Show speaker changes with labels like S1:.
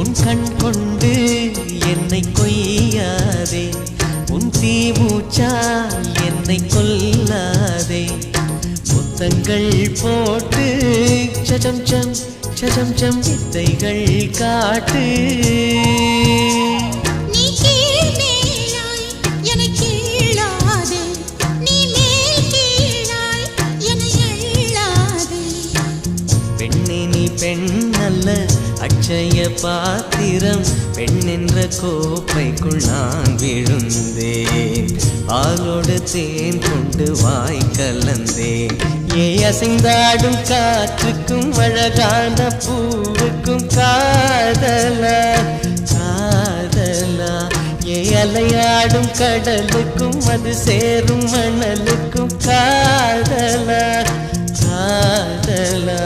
S1: உன் கண் கொண்டு என்னை கொய்யாதே உன் தீமூச்சால் என்னை கொல்லாதே முத்தங்கள் போட்டு சஜம் சம் சஜம் சம் வித்தைகள் காட்டு பெண்ணல்ல அட்சய பாத்திரம் பெண் என்ற கோப்பைக்குள் நான் விழுந்தேன் பாலோடு தேன் கொண்டு வாய் கலந்தேன் ஏ அசைந்தாடும் காற்றுக்கும் அழகான பூவுக்கும் காதலா காதலா ஏ அலையாடும் கடலுக்கும் அது சேரும் மணலுக்கும் காதலா காதலா